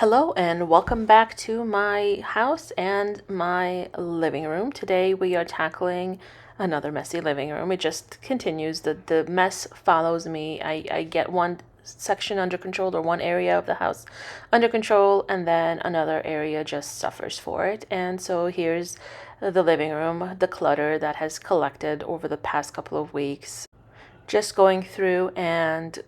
Hello and welcome back to my house and my living room. Today we are tackling another messy living room. It just continues. The mess follows me. I get one section under control or one area of the house under control, and then another area just suffers for it. And so here's the living room, the clutter that has collected over the past couple of weeks. Just going through and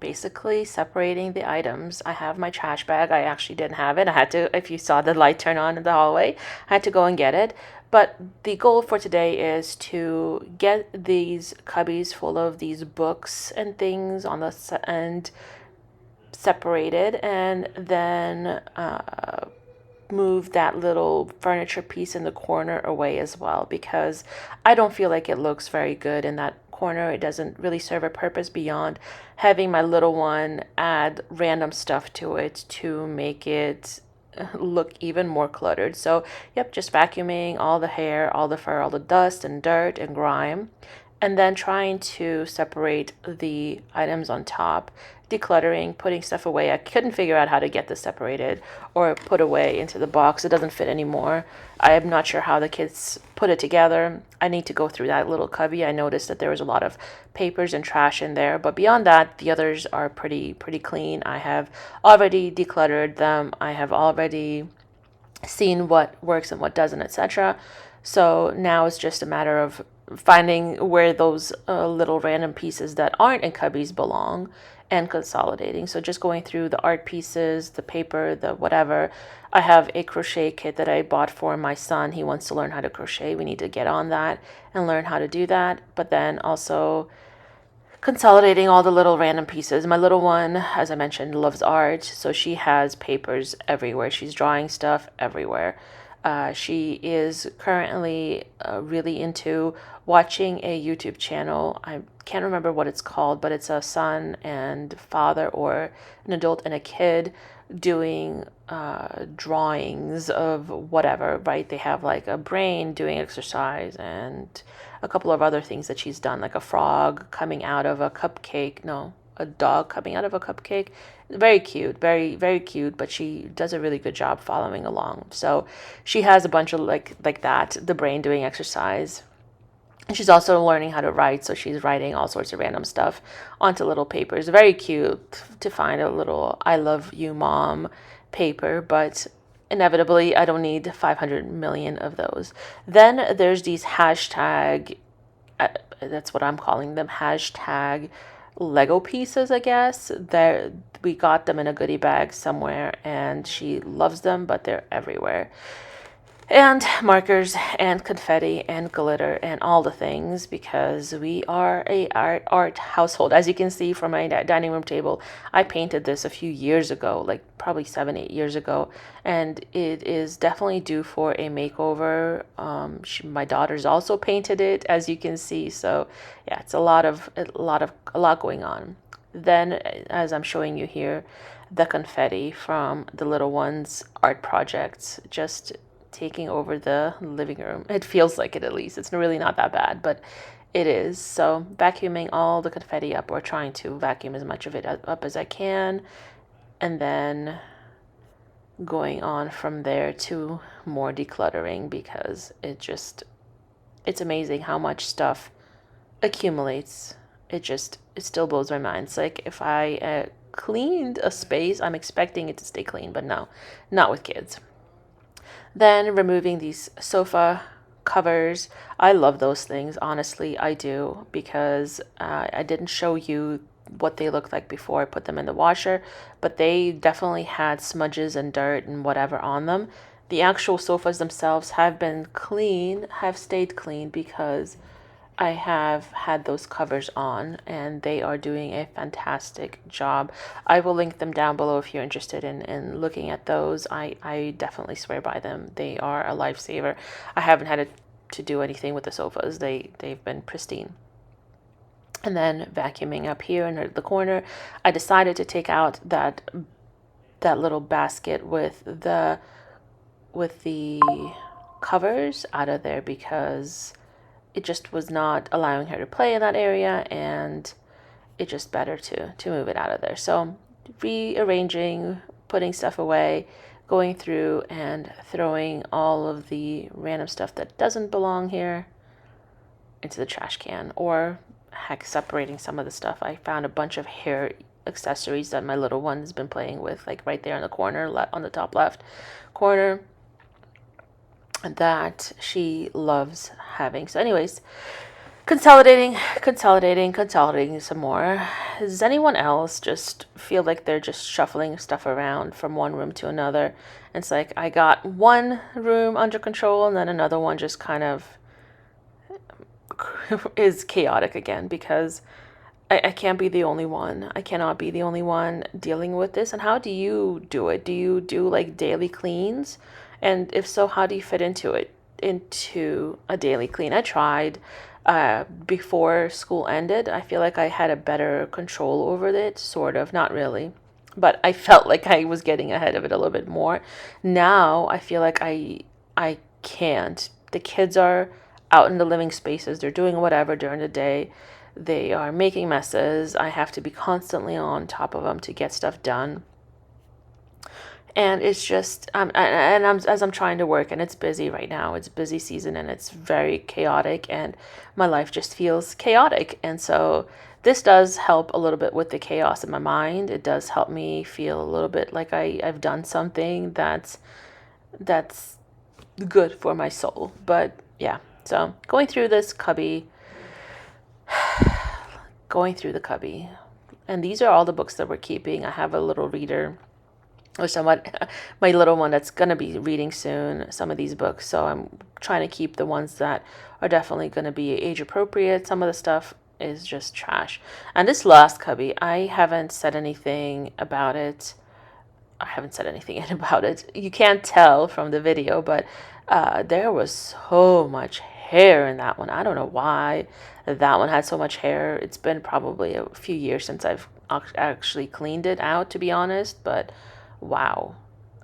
basically separating the items. I have my trash bag. I actually didn't have it. I had to, if you saw the light turn on in the hallway, I had to go and get it. But the goal for today is to get these cubbies full of these books and things on the end separated, and then move that little furniture piece in the corner away as well, because I don't feel like it looks very good in that corner. It doesn't really serve a purpose beyond having my little one add random stuff to it to make it look even more cluttered. So, yep, just vacuuming all the hair, all the fur, all the dust and dirt and grime, and then trying to separate the items on top, decluttering, putting stuff away. I couldn't figure out how to get this separated or put away into the box. It doesn't fit anymore. I am not sure how the kids put it together. I need to go through that little cubby. I noticed that there was a lot of papers and trash in there, but beyond that, the others are pretty clean. I have already decluttered them. I have already seen what works and what doesn't, etc. So now it's just a matter of finding where those little random pieces that aren't in cubbies belong and consolidating. So just going through the art pieces, the paper, the whatever. I have a crochet kit that I bought for my son. He wants to learn how to crochet. We need to get on that and learn how to do that. But then also consolidating all the little random pieces. My little one, as I mentioned, loves art, so she has papers everywhere. She's drawing stuff everywhere. She is currently really into watching a YouTube channel. I can't remember what it's called, but it's a son and father, or an adult and a kid, doing drawings of whatever, right? They have like a brain doing exercise and a couple of other things that she's done, like a frog coming out of a cupcake. No, a dog coming out of a cupcake. Very cute, very cute, but she does a really good job following along. So she has a bunch of like that, the brain doing exercise. And she's also learning how to write, so she's writing all sorts of random stuff onto little papers. Very cute to find a little "I love you, mom" paper, but inevitably I don't need 500 million of those. Then there's these hashtag, that's what I'm calling them, hashtag Lego pieces, I guess. We got them in a goodie bag somewhere, and she loves them, but they're everywhere. And markers and confetti and glitter and all the things, because we are a art household. As you can see from my dining room table, I painted this a few years ago, like probably 7-8 years ago, and it is definitely due for a makeover. My daughter's also painted it, as you can see. So yeah, it's a lot going on. Then, as I'm showing you here, the confetti from the little ones' art projects, just taking over the living room. It feels like it, at least. It's really not that bad, but it is. So vacuuming all the confetti up, or trying to vacuum as much of it up as I can, and then going on from there to more decluttering, because it's amazing how much stuff accumulates. It still blows my mind. It's like if I cleaned a space, I'm expecting it to stay clean, but no, not with kids. Then removing these sofa covers. I love those things. Honestly, I do, because I didn't show you what they looked like before I put them in the washer, but they definitely had smudges and dirt and whatever on them. The actual sofas themselves have been clean, have stayed clean, because I have had those covers on, and they are doing a fantastic job. I will link them down below if you're interested in looking at those. I definitely swear by them. They are a lifesaver. I haven't had to do anything with the sofas. They've been pristine. And then vacuuming up here in the corner, I decided to take out that little basket with the covers out of there, because it just was not allowing her to play in that area, and it's just better to move it out of there. So rearranging, putting stuff away, going through and throwing all of the random stuff that doesn't belong here into the trash can, or heck, separating some of the stuff. I found a bunch of hair accessories that my little one's been playing with, like right there in the corner, on the top left corner, that she loves having. So anyways, consolidating some more. Does anyone else just feel like they're just shuffling stuff around from one room to another? It's like I got one room under control and then another one just kind of is chaotic again, because I can't be the only one. I cannot be the only one dealing with this. And how do you do it? Do you do like daily cleans? And if so, how do you fit into a daily clean? I tried before school ended. I feel like I had a better control over it, sort of, not really. But I felt like I was getting ahead of it a little bit more. Now I feel like I can't. The kids are out in the living spaces. They're doing whatever during the day. They are making messes. I have to be constantly on top of them to get stuff done. And it's just, as I'm trying to work, and it's busy right now. It's busy season, and it's very chaotic, and my life just feels chaotic. And so this does help a little bit with the chaos in my mind. It does help me feel a little bit like I've done something that's good for my soul. But yeah, so going through the cubby, and these are all the books that we're keeping. I have a little reader, or somewhat, my little one that's going to be reading soon some of these books, so I'm trying to keep the ones that are definitely going to be age appropriate. Some of the stuff is just trash. And this last cubby, I haven't said anything about it. You can't tell from the video, but there was so much hair in that one. I don't know why that one had so much hair. It's been probably a few years since I've actually cleaned it out, to be honest, but wow.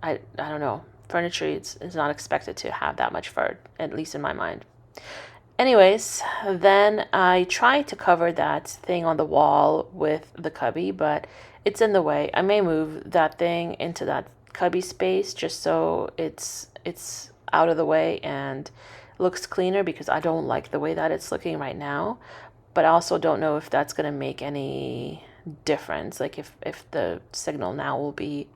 I don't know. Furniture is not expected to have that much fur, at least in my mind. Anyways, then I tried to cover that thing on the wall with the cubby, but it's in the way. I may move that thing into that cubby space just so it's out of the way and looks cleaner, because I don't like the way that it's looking right now. But I also don't know if that's going to make any difference. Like if the signal now will be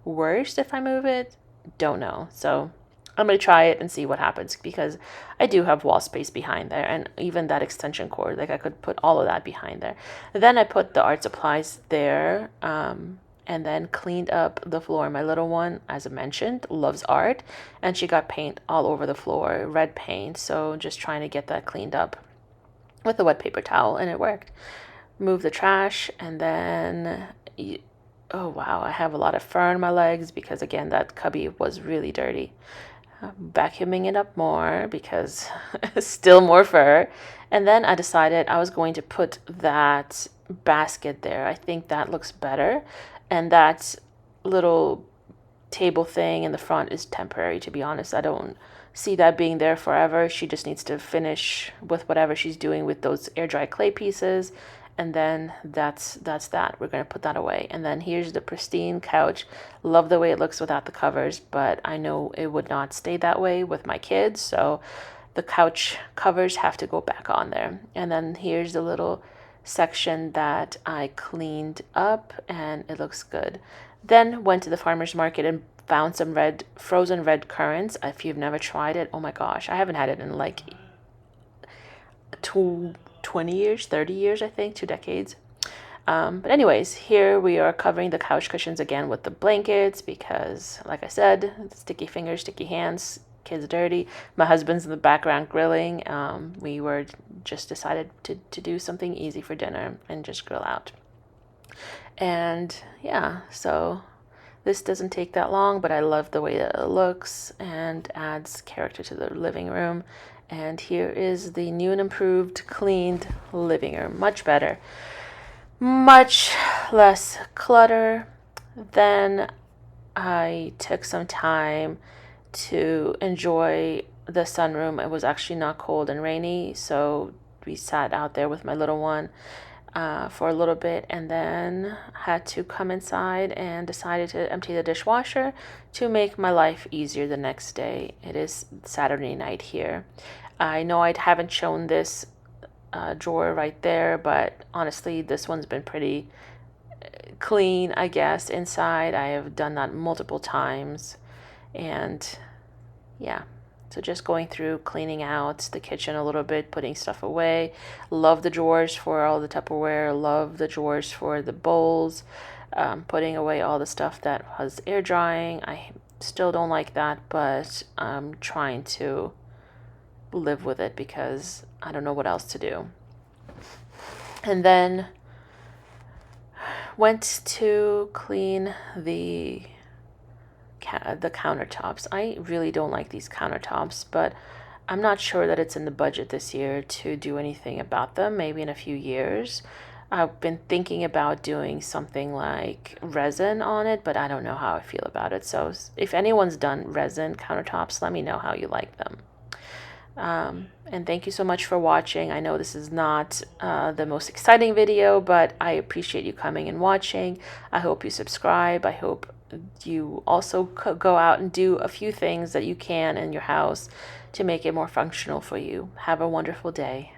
worse if I move it. Don't know. So I'm going to try it and see what happens, because I do have wall space behind there, and even that extension cord, like I could put all of that behind there. Then I put the art supplies there, and then cleaned up the floor. My little one, as I mentioned, loves art, and she got paint all over the floor, red paint. So just trying to get that cleaned up with a wet paper towel, and it worked. Move the trash, and then oh wow, I have a lot of fur on my legs, because again, that cubby was really dirty. Vacuuming it up more, because still more fur. And then I decided I was going to put that basket there. I think that looks better. And that little table thing in the front is temporary, to be honest. I don't see that being there forever. She just needs to finish with whatever she's doing with those air dry clay pieces, and then that's that. We're going to put that away. And then here's the pristine couch. Love the way it looks without the covers, but I know it would not stay that way with my kids, so the couch covers have to go back on there. And then here's the little section that I cleaned up, and it looks good. Then went to the farmer's market and found some frozen red currants. If you've never tried it, oh my gosh, I haven't had it in like 20 years, 30 years, I think, 2 decades. But anyways, here we are covering the couch cushions again with the blankets, because like I said, sticky fingers, sticky hands, kids dirty. My husband's in the background grilling. We were just decided to do something easy for dinner and just grill out. And yeah, so this doesn't take that long, but I love the way that it looks and adds character to the living room. And here is the new and improved, cleaned living room. Much better. Much less clutter. Then I took some time to enjoy the sunroom. It was actually not cold and rainy, so we sat out there with my little one. for a little bit, and then had to come inside and decided to empty the dishwasher to make my life easier the next day. It is Saturday night here. I know I haven't shown this drawer right there, but honestly, this one's been pretty clean, I guess, inside. I have done that multiple times, and yeah. So just going through, cleaning out the kitchen a little bit, putting stuff away. Love the drawers for all the Tupperware. Love the drawers for the bowls. Putting away all the stuff that was air drying. I still don't like that, but I'm trying to live with it because I don't know what else to do. And then went to clean the countertops. I really don't like these countertops, but I'm not sure that it's in the budget this year to do anything about them. Maybe in a few years. I've been thinking about doing something like resin on it, but I don't know how I feel about it. So if anyone's done resin countertops, let me know how you like them. And thank you so much for watching. I know this is not the most exciting video, but I appreciate you coming and watching. I hope you subscribe. I hope you also go out and do a few things that you can in your house to make it more functional for you. Have a wonderful day.